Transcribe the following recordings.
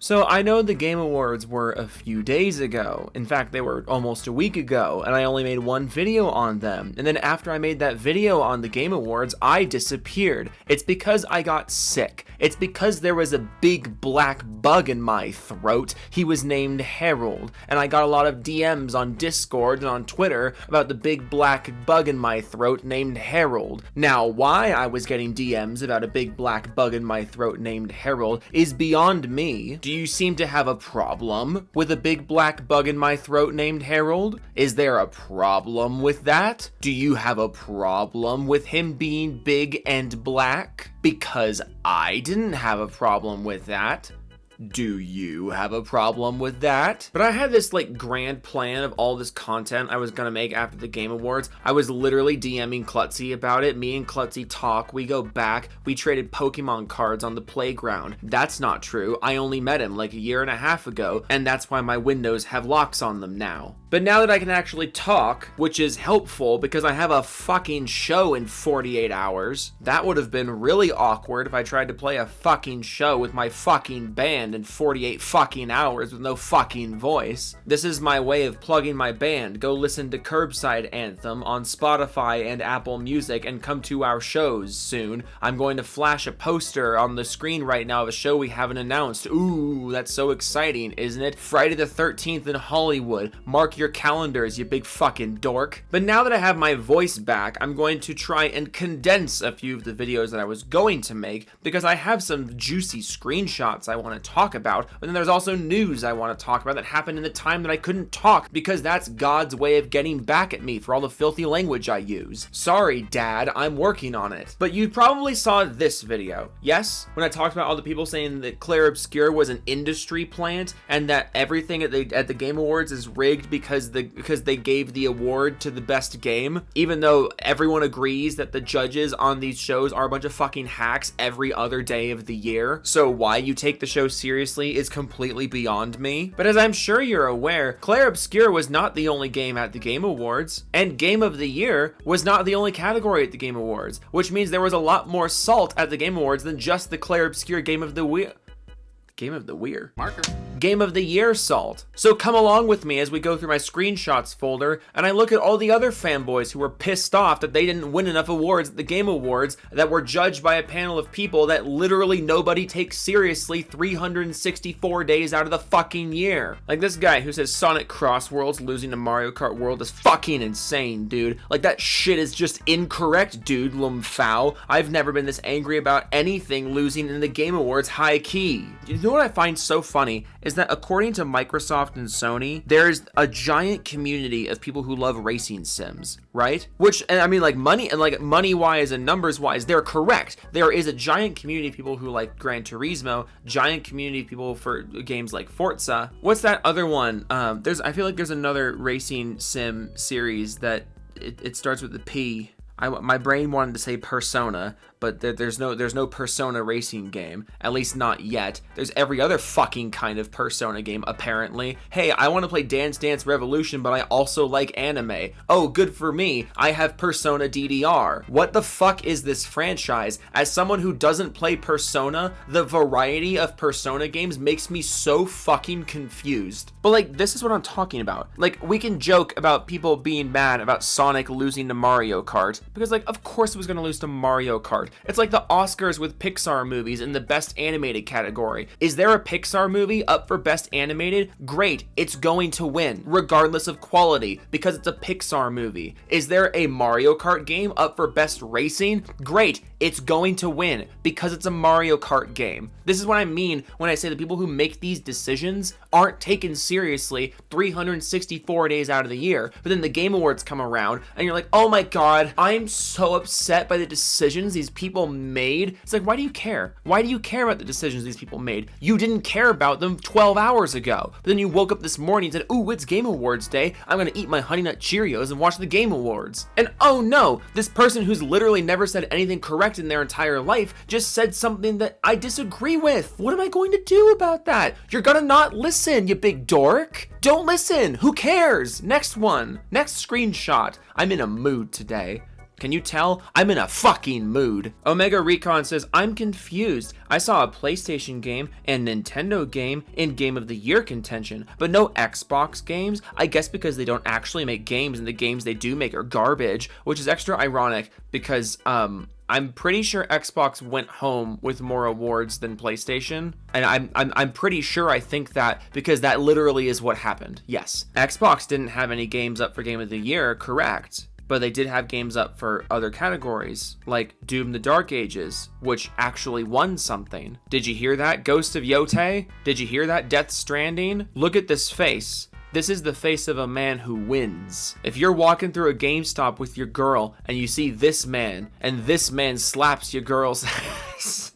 So I know the Game Awards were a few days ago. In fact, they were almost a week ago, and I only made one video on them. And then after I made that video on the Game Awards, I disappeared. It's because I got sick. It's because there was a big black bug in my throat. He was named Harold, and I got a lot of DMs on Discord and on Twitter about the big black bug in my throat named Harold. Now, why I was getting DMs about a big black bug in my throat named Harold is beyond me. Do you seem to have a problem with a big black bug in my throat named Harold? Is there a problem with that? Do you have a problem with him being big and black? Because I didn't have a problem with that. Do you have a problem with that? But I had this grand plan of all this content I was gonna make after the Game Awards. I was literally DMing Klutzy about it. Me and Klutzy talk, we go back, we traded Pokemon cards on the playground. That's not true. I only met him like a year and a half ago, and that's why my windows have locks on them now. But now that I can actually talk, which is helpful because I have a fucking show in 48 hours, that would have been really awkward if I tried to play a fucking show with my fucking band in 48 fucking hours with no fucking voice. This is my way of plugging my band. Go listen to Curbside Anthem on Spotify and Apple Music and come to our shows soon. I'm going to flash a poster on the screen right now of a show we haven't announced. Ooh, that's so exciting, isn't it? Friday the 13th in Hollywood. Mark your calendars, you big fucking dork. But now that I have my voice back, I'm going to try and condense a few of the videos that I was going to make because I have some juicy screenshots I want to talk about, but then there's also news I want to talk about that happened in the time that I couldn't talk because that's God's way of getting back at me for all the filthy language I use. Sorry, Dad, I'm working on it. But you probably saw this video. Yes, when I talked about all the people saying that Claire Obscure was an industry plant and that everything at the Game Awards is rigged because they gave the award to the best game, even though everyone agrees that the judges on these shows are a bunch of fucking hacks every other day of the year. So why you take the show seriously is completely beyond me. But as I'm sure you're aware, Claire Obscure was not the only game at the Game Awards, and Game of the Year was not the only category at the Game Awards, which means there was a lot more salt at the Game Awards than just the Claire Obscure Game of the Year salt. So come along with me as we go through my screenshots folder and I look at all the other fanboys who were pissed off that they didn't win enough awards at the Game Awards that were judged by a panel of people that literally nobody takes seriously 364 days out of the fucking year. Like this guy who says Sonic Cross Worlds losing to Mario Kart World is fucking insane, dude. Like that shit is just incorrect, dude, Lumfao. I've never been this angry about anything losing in the Game Awards high key. You know what I find so funny is that according to Microsoft and Sony, there's a giant community of people who love racing sims, right? Which, and I mean money-wise and numbers-wise, they're correct. There is a giant community of people who like Gran Turismo, giant community of people for games like Forza. What's that other one? I feel like there's another racing sim series that it starts with the P. My brain wanted to say Persona, but there's no Persona racing game, at least not yet. There's every other fucking kind of Persona game, apparently. Hey, I want to play Dance Dance Revolution, but I also like anime. Oh, good for me. I have Persona DDR. What the fuck is this franchise? As someone who doesn't play Persona, the variety of Persona games makes me so fucking confused. But this is what I'm talking about. We can joke about people being mad about Sonic losing to Mario Kart, because of course it was gonna lose to Mario Kart. It's like the Oscars with Pixar movies in the best animated category. Is there a Pixar movie up for best animated? Great, it's going to win, regardless of quality, because it's a Pixar movie. Is there a Mario Kart game up for best racing? Great, it's going to win, because it's a Mario Kart game. This is what I mean when I say the people who make these decisions aren't taken seriously 364 days out of the year. But then the Game Awards come around, and you're like, oh my god, I'm so upset by the decisions these people made. It's like, why do you care? Why do you care about the decisions these people made? You didn't care about them 12 hours ago. But then you woke up this morning and said, ooh, it's Game Awards day. I'm gonna eat my Honey Nut Cheerios and watch the Game Awards. And oh no, this person who's literally never said anything correct in their entire life just said something that I disagree with. What am I going to do about that? You're gonna not listen, you big dork. Don't listen. Who cares? Next one. Next screenshot. I'm in a mood today. Can you tell? I'm in a fucking mood. Omega Recon says, I'm confused. I saw a PlayStation game and Nintendo game in Game of the Year contention, but no Xbox games? I guess because they don't actually make games and the games they do make are garbage, which is extra ironic because, I'm pretty sure Xbox went home with more awards than PlayStation, and I'm pretty sure I think that because that literally is what happened. Yes, Xbox didn't have any games up for Game of the Year, correct, but they did have games up for other categories, like Doom: The Dark Ages, which actually won something. Did you hear that, Ghost of Yotei? Did you hear that, Death Stranding? Look at this face. This is the face of a man who wins. If you're walking through a GameStop with your girl and you see this man, and this man slaps your girl's ass.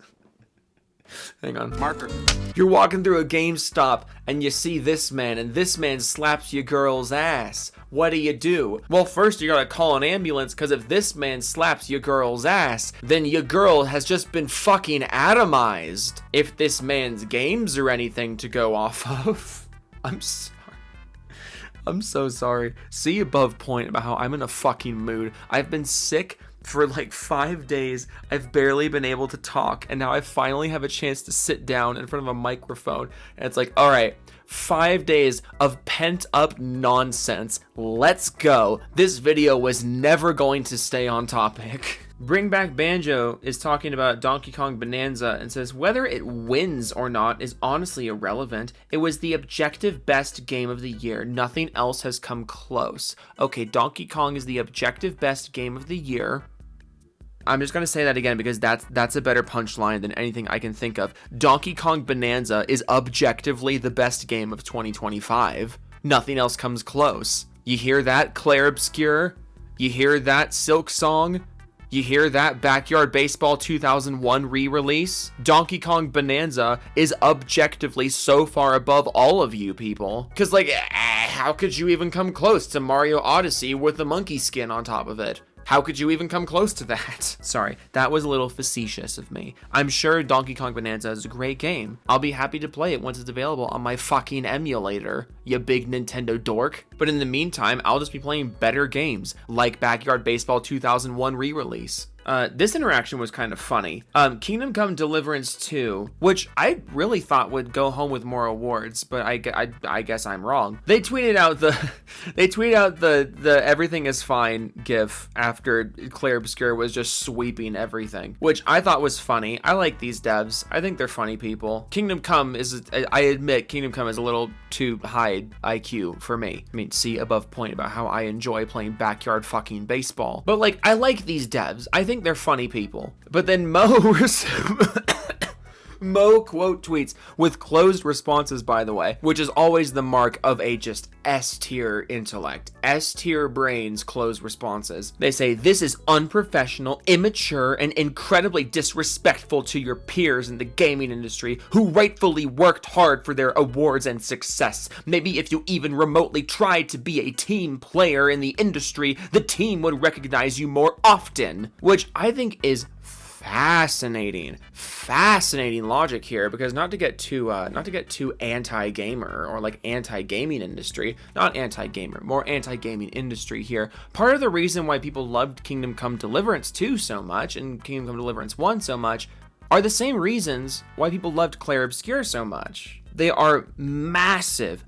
Hang on. Marker. You're walking through a GameStop and you see this man, and this man slaps your girl's ass. What do? Well, first you gotta call an ambulance, because if this man slaps your girl's ass, then your girl has just been fucking atomized. If this man's games or anything to go off of. I'm so sorry. See above point about how I'm in a fucking mood. I've been sick for like 5 days. I've barely been able to talk, and now I finally have a chance to sit down in front of a microphone. And it's like, all right, 5 days of pent up nonsense. Let's go. This video was never going to stay on topic. Bring Back Banjo is talking about Donkey Kong Bonanza and says, whether it wins or not is honestly irrelevant. It was the objective best game of the year. Nothing else has come close. Okay, Donkey Kong is the objective best game of the year. I'm just going to say that again because that's a better punchline than anything I can think of. Donkey Kong Bonanza is objectively the best game of 2025. Nothing else comes close. You hear that, Claire Obscure? You hear that, Silk Song? You hear that, Backyard Baseball 2001 re-release? Donkey Kong Bonanza is objectively so far above all of you people. Cause like, how could you even come close to Mario Odyssey with the monkey skin on top of it? How could you even come close to that? Sorry, that was a little facetious of me. I'm sure Donkey Kong Bonanza is a great game. I'll be happy to play it once it's available on my fucking emulator, you big Nintendo dork. But in the meantime, I'll just be playing better games, like Backyard Baseball 2001 re-release. This interaction was kind of funny. Kingdom Come Deliverance 2, which I really thought would go home with more awards, but I guess I'm wrong. They tweeted out the everything is fine gif after Claire Obscure was just sweeping everything, which I thought was funny. I like these devs. I think they're funny people. Kingdom Come is, I admit, Kingdom Come is a little too high IQ for me. I mean, see above point about how I enjoy playing backyard fucking baseball. But like, I like these devs. I think they're funny people. But then Mo quote tweets with closed responses, by the way, which is always the mark of a just S-tier intellect. S-tier brains close responses. They say, this is unprofessional, immature, and incredibly disrespectful to your peers in the gaming industry who rightfully worked hard for their awards and success. Maybe if you even remotely tried to be a team player in the industry, the team would recognize you more often. Which I think is fascinating logic here, because not to get too anti-gamer or like anti-gaming industry, not anti-gamer, more anti-gaming industry here. Part of the reason why people loved Kingdom Come Deliverance 2 so much and Kingdom Come Deliverance 1 so much are the same reasons why people loved Claire Obscure so much. They are massive,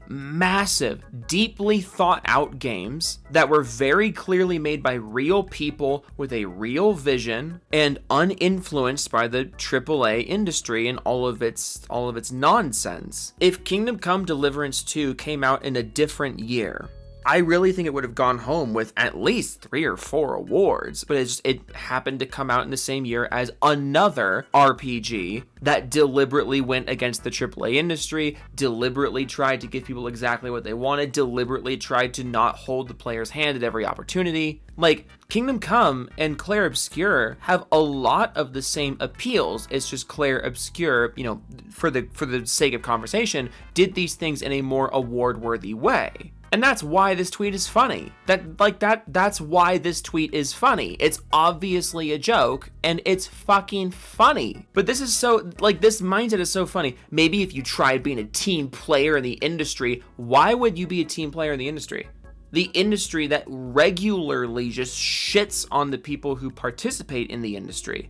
deeply thought out games that were very clearly made by real people with a real vision and uninfluenced by the AAA industry and all of its nonsense. If Kingdom Come Deliverance 2 came out in a different year, I really think it would have gone home with at least 3 or 4 awards, but it happened to come out in the same year as another RPG that deliberately went against the AAA industry, deliberately tried to give people exactly what they wanted, deliberately tried to not hold the player's hand at every opportunity. Like, Kingdom Come and Claire Obscure have a lot of the same appeals. It's just Claire Obscure, you know, for the sake of conversation, did these things in a more award-worthy way. And that's why this tweet is funny. That's why this tweet is funny. It's obviously a joke, and it's fucking funny. But this is so, like, this mindset is so funny. Maybe if you tried being a team player in the industry, why would you be a team player in the industry? the industry that regularly just shits on the people who participate in the industry.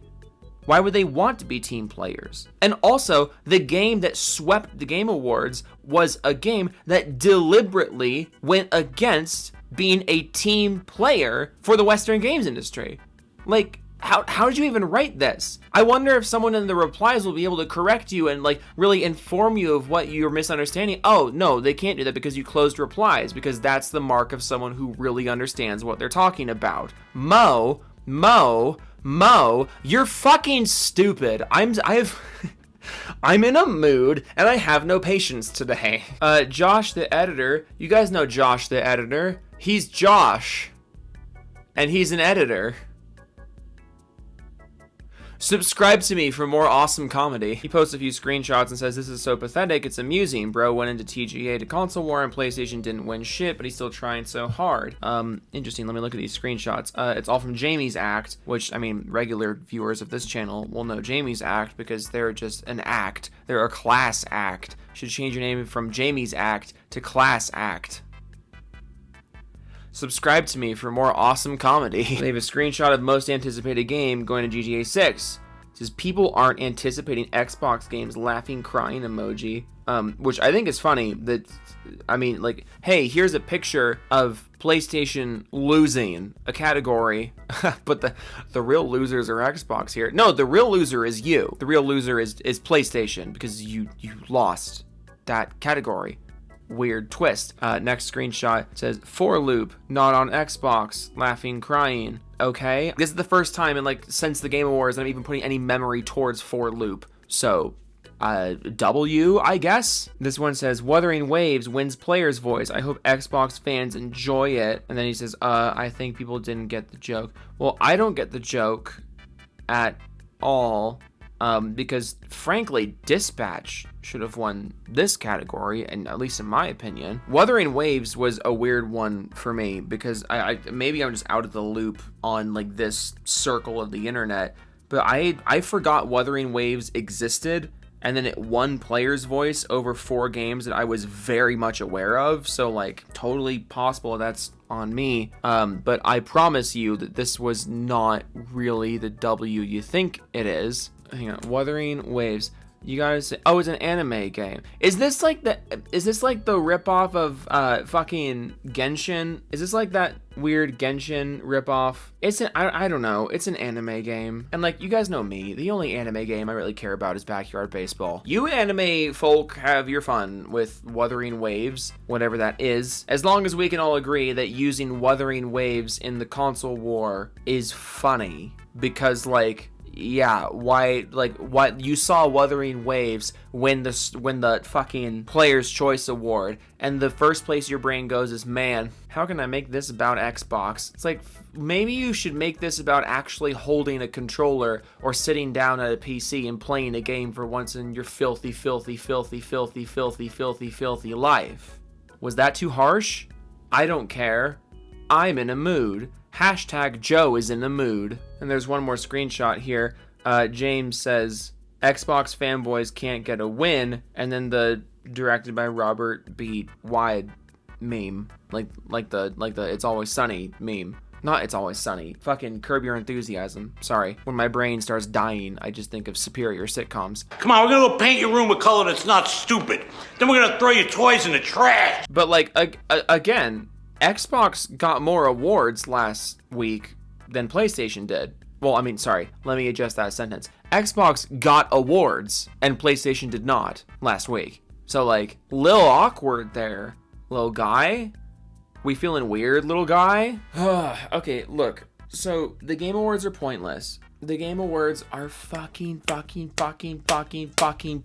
Why would they want to be team players? And also, the game that swept the Game Awards was a game that deliberately went against being a team player for the Western games industry. Like, how did you even write this? I wonder if someone in the replies will be able to correct you and like really inform you of what you're misunderstanding. Oh, no, they can't do that because you closed replies, because that's the mark of someone who really understands what they're talking about. Mo, you're fucking stupid. I'm in a mood and I have no patience today. Josh the editor, you guys know Josh the editor. He's Josh and he's an editor. Subscribe to me for more awesome comedy. He posts a few screenshots and says, this is so pathetic, it's amusing. Bro went into TGA to console war and PlayStation didn't win shit, but he's still trying so hard. Interesting, let me look at these screenshots. It's all from Jamie's act, which, I mean, regular viewers of this channel will know Jamie's act because they're just an act. They're a class act. Should change your name from Jamie's act to class act. Subscribe to me for more awesome comedy. They have a screenshot of most anticipated game going to GTA 6. It says people aren't anticipating Xbox games, laughing, crying emoji. Which I think is funny that, I mean, like, hey, here's a picture of PlayStation losing a category, but the real losers are Xbox here. No, the real loser is you. The real loser is PlayStation because you lost that category. Weird twist. Next screenshot says for loop, not on Xbox, laughing, crying. Okay, this is the first time in like since the Game Awards I'm even putting any memory towards for loop. So W, I guess. This one says Wuthering Waves wins player's voice. I hope Xbox fans enjoy it. And then he says I think people didn't get the joke. Well, I don't get the joke at all. Because frankly, Dispatch should have won this category, and at least in my opinion. Wuthering Waves was a weird one for me because I maybe I'm just out of the loop on like this circle of the internet, but I forgot Wuthering Waves existed, and then it won player's voice over 4 games that I was very much aware of, so like totally possible that's on me. But I promise you that this was not really the W you think it is. Hang on, Wuthering Waves. You guys say, oh, it's an anime game. Is this like the ripoff of fucking Genshin? Is this like that weird Genshin ripoff? I don't know. It's an anime game. And like, you guys know me. The only anime game I really care about is Backyard Baseball. You anime folk have your fun with Wuthering Waves, whatever that is. As long as we can all agree that using Wuthering Waves in the console war is funny. Because like, yeah, why, like, what you saw Wuthering Waves win the fucking Player's Choice Award, and the first place your brain goes is, man, how can I make this about Xbox? It's like, maybe you should make this about actually holding a controller or sitting down at a PC and playing a game for once in your filthy life. Was that too harsh? I don't care. I'm in a mood. Hashtag Joe is in the mood. And there's one more screenshot here. James says, Xbox fanboys can't get a win. And then the directed by Robert B. Wide meme. Like the It's Always Sunny meme. Not It's Always Sunny. Fucking Curb Your Enthusiasm. Sorry. When my brain starts dying, I just think of superior sitcoms. Come on, we're gonna go paint your room a color that's not stupid. Then we're gonna throw your toys in the trash. But like, again, Xbox got more awards last week than PlayStation did. Well, I mean, sorry, let me adjust that sentence. Xbox got awards and PlayStation did not last week. So like, little awkward there, little guy. We feeling weird, little guy? Okay, look, so the Game Awards are pointless. The Game Awards are fucking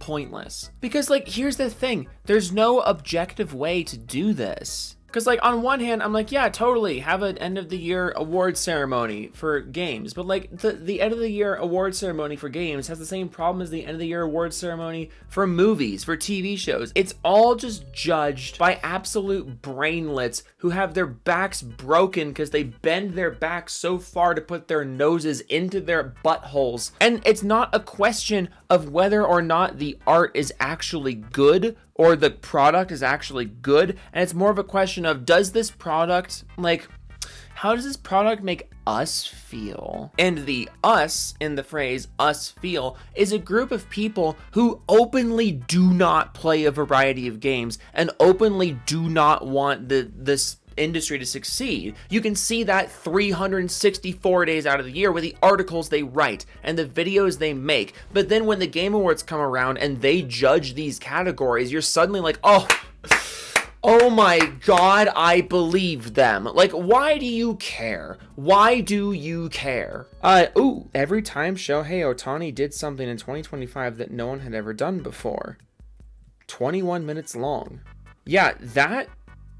pointless. Because like, here's the thing, there's no objective way to do this. Because, like, on one hand, I'm like, yeah, totally, have an end-of-the-year award ceremony for games. But, like, the end-of-the-year award ceremony for games has the same problem as the end-of-the-year award ceremony for movies, for TV shows. It's all just judged by absolute brainlets who have their backs broken because they bend their backs so far to put their noses into their buttholes. And it's not a question of whether or not the art is actually good or the product is actually good, and it's more of a question question of, does this product, like, how does this product make us feel? And the us in the phrase us feel is a group of people who openly do not play a variety of games and openly do not want this industry to succeed. You can see that 364 days out of the year with the articles they write and the videos they make. But then when the Game Awards come around and they judge these categories, you're suddenly like, oh my god, I believe them. Like, why do you care? Why do you care? Every time Shohei Ohtani did something in 2025 that no one had ever done before. 21 minutes long. Yeah, that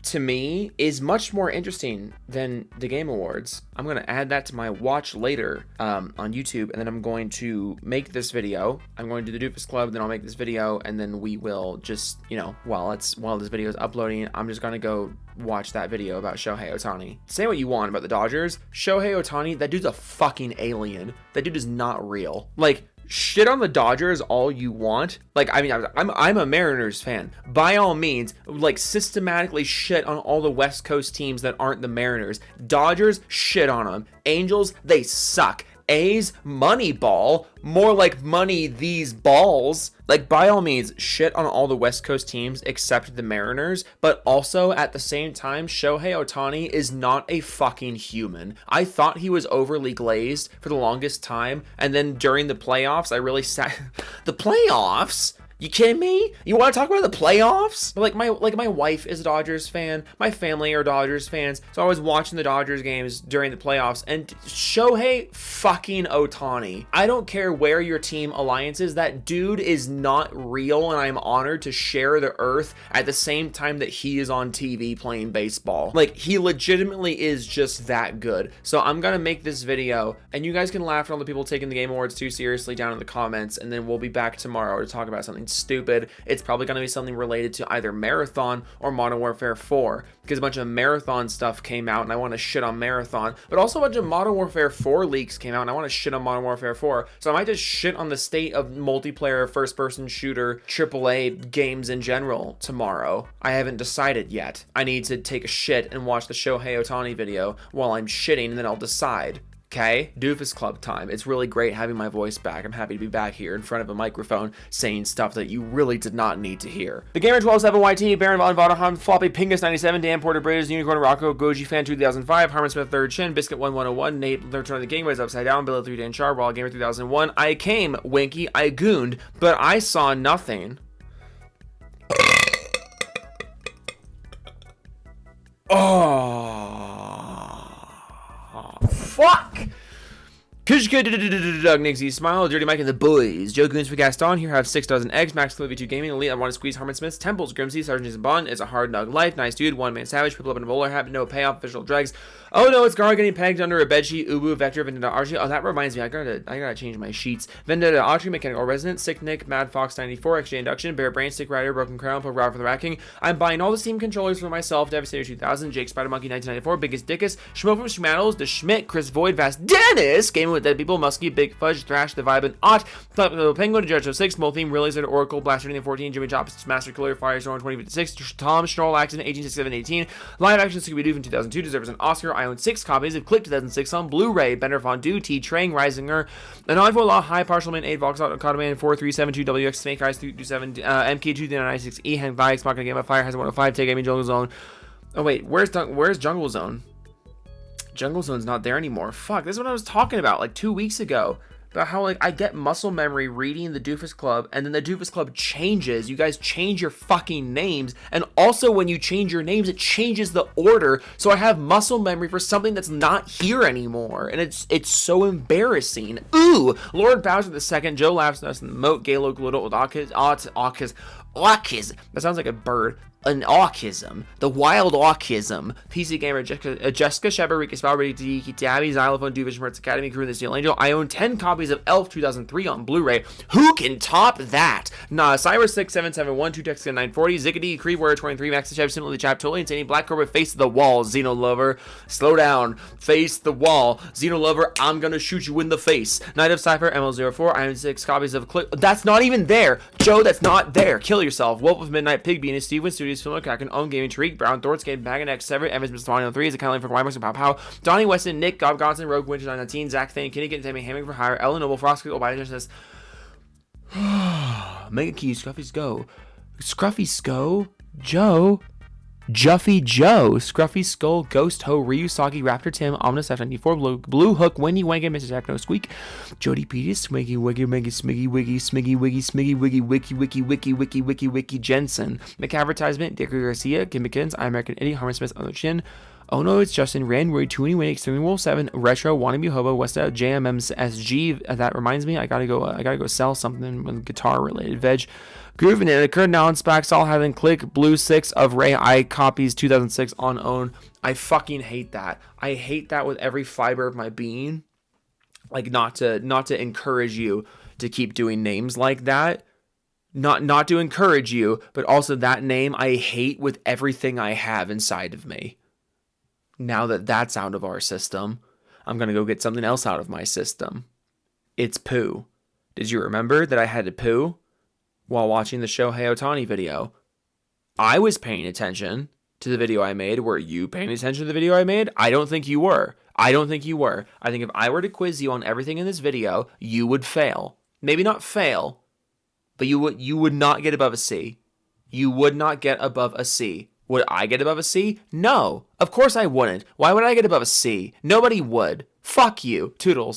to me is much more interesting than the Game Awards. I'm going to add that to my watch later on YouTube, and then I'm going to make this video. I'm going to do the Doofus Club, then I'll make this video, and then we will just, you know, while this video is uploading, I'm just going to go watch that video about Shohei Ohtani. Say what you want about the Dodgers. Shohei Ohtani, that dude's a fucking alien. That dude is not real. Like, shit on the Dodgers all you want. Like, I mean, I'm a Mariners fan. By all means, like, systematically shit on all the West Coast teams that aren't the Mariners. Dodgers, shit on them. Angels, they suck. A's, money ball. More like money these balls. Like, by all means, shit on all the West Coast teams except the Mariners, but also at the same time, Shohei Ohtani is not a fucking human. I thought he was overly glazed for the longest time, and then during the playoffs, I really sat... The playoffs? You kidding me? You want to talk about the playoffs? But like my wife is a Dodgers fan. My family are Dodgers fans. So I was watching the Dodgers games during the playoffs, and Shohei fucking Ohtani. I don't care where your team alliance is. That dude is not real, and I'm honored to share the earth at the same time that he is on TV playing baseball. Like, he legitimately is just that good. So I'm gonna make this video, and you guys can laugh at all the people taking the Game Awards too seriously down in the comments, and then we'll be back tomorrow to talk about something stupid. It's probably going to be something related to either Marathon or Modern Warfare 4, because a bunch of Marathon stuff came out and I want to shit on Marathon, but also a bunch of Modern Warfare 4 leaks came out and I want to shit on Modern Warfare 4. So I might just shit on the state of multiplayer first-person shooter AAA games in general tomorrow. I haven't decided yet. I need to take a shit and watch the Shohei Ohtani video while I'm shitting, and then I'll decide. Okay, Doofus Club time. It's really great having my voice back. I'm happy to be back here in front of a microphone saying stuff that you really did not need to hear. The Gamer 127YT, Baron Von Vodahan, Floppy Pingus 97, Dan Porter Bridges, Unicorn Rocco, Goji Fan 2005, Harmon Smith 3rd Chin, Biscuit 1101, Nate Return of the Game, Ways Upside Down, Billy 3 Dan Char, Raw Gamer 3001. I came, Winky, I gooned, but I saw nothing. Fuck! Doug Nixie Smile, Dirty Mike and the Boys. Joe Goons for Gaston. Here have 6 dozen eggs. Max Clovey 2 Gaming. Elite. I want to squeeze Harmon Smith's Temples. Grimsy. Sergeant Jason Bond. It's a hard nug life. Nice dude. One man savage. People up in a bowler hat. No payoff. Official dregs. Oh no, it's Gar getting pegged under a bedsheet. Ubu, Vector, Vendetta, Archie. Oh, that reminds me. I gotta change my sheets. Vendetta, Archie, Mechanical Resident, Sick Nick, Mad Fox 94, XJ Induction, Bear Brain, Stick Rider, Broken Crown, Poke Route for the Racking. I'm buying all the Steam controllers for myself. Devastator 2000, Jake Spider Monkey 1994, Biggest Dickus, Schmo from Schmattles, The Schmidt, Chris Void, Vast Dennis, Gaming with Dead People, Muskie, Big Fudge, Thrash, The Vibe, and Ott, Penguin, Judge 06, Small Theme, Really Zed, Oracle, Blaster 14, Jimmy Chops, Master Killer, Firestorm 2056, Tom Stroll, Accident 1867-18, Live Action Scooby-Doo from 2002, deserves an Oscar. I own 6 copies of Click 2006 on Blu-ray. Bender Fondue, T. Trang, Risinger, an Envoy Law, High Partialman, 8 Vox, Autocotoman, 4372WX, Snake Eyes 327, MK2996E, Hank Vikes, Mocking Game of Fire, has 105, Take Gaming, Jungle Zone. Oh wait, where's Jungle Zone? Jungle Zone's not there anymore. Fuck, this is what I was talking about like 2 weeks ago. About how, like, I get muscle memory reading the Doofus Club, and then the Doofus Club changes. You guys change your fucking names, and also when you change your names, it changes the order, so I have muscle memory for something that's not here anymore, and it's so embarrassing. Ooh! Lord Bowser II, Joe Laughs Us, and the Moat, Galo, Glittle, with autism. That sounds like a bird. An autism, the wild autism. PC Gamer, Jessica Shepard, Ricky Spalberty, Diki Tabby, Xylophone, Doofus, Schmertz Academy, Crew, the Steel Angel. I own 10 copies of Elf 2003 on Blu-ray. Who can top that? Nah, Cyrus 6771, 2 Texas 940, Zickety, Cree Warrior 23, Max Chap, Simply Chap, Totally Insane, Black Cobra, Face the Wall, Xeno Lover. Slow down, face the wall. Xeno Lover, I'm gonna shoot you in the face. Night of Cypher, ML04, I own 6 copies of Clip. That's not even there. Joe, that's not there. Kill yourself. Wolf of Midnight, Pig Bean, Steven Studio. Studios, Phil McCracken, Own Gaming, Tariq Brown, Thordscape, Maganex, Sever, Evans, Mr. 103, is a kind of for Wymarks and Pow Pow, Donnie Weston, Nick, Gob Gonson, Rogue Winter 919, Zach Thane, Kenny Get Tammy, Hamming for Hire, Ellen Noble, Frost, Obadiah says, Mega Key, Scruffy's Go, Scruffy Sko, Joe, Juffy Joe, Scruffy Skull, Ghost Ho, Ryu Sagi, Raptor Tim, Omnis F94, Blue Hook, Winnie Wangan, Mrs. Techno Squeak, Jody Peters, Swiggy Wiggy Meggy Smiggy Wiggy Smiggy Wiggy Smiggy Wiggy Wiki Wiki Wiki Wiki Wiki Wiki Jensen, McAdvertisement, Dick Garcia, Kim McKins, I American Eddie, Harmon Smith, Other Chin. Oh no, it's Justin, Rand, Roy, Tooney, Winnie, Extreme Wolf 7, Retro, Wannabe Hobo, Westa, JMM's SG. That reminds me, I gotta go sell something with guitar related. Veg, Groove and it occurred now in Spax, all having click, Blue 6 of Ray I copies 2006 on own. I fucking hate that. I hate that with every fiber of my being. Like, not to encourage you to keep doing names like that. Not to encourage you, but also that name I hate with everything I have inside of me. Now that that's out of our system, I'm going to go get something else out of my system. It's poo. Did you remember that I had to poo while watching the Shohei Ohtani video? I was paying attention to the video I made. Were you paying attention to the video I made? I don't think you were. I think if I were to quiz you on everything in this video, you would fail. Maybe not fail, but you would not get above a C. You would not get above a C. Would I get above a C? No. Of course I wouldn't. Why would I get above a C? Nobody would. Fuck you. Toodles.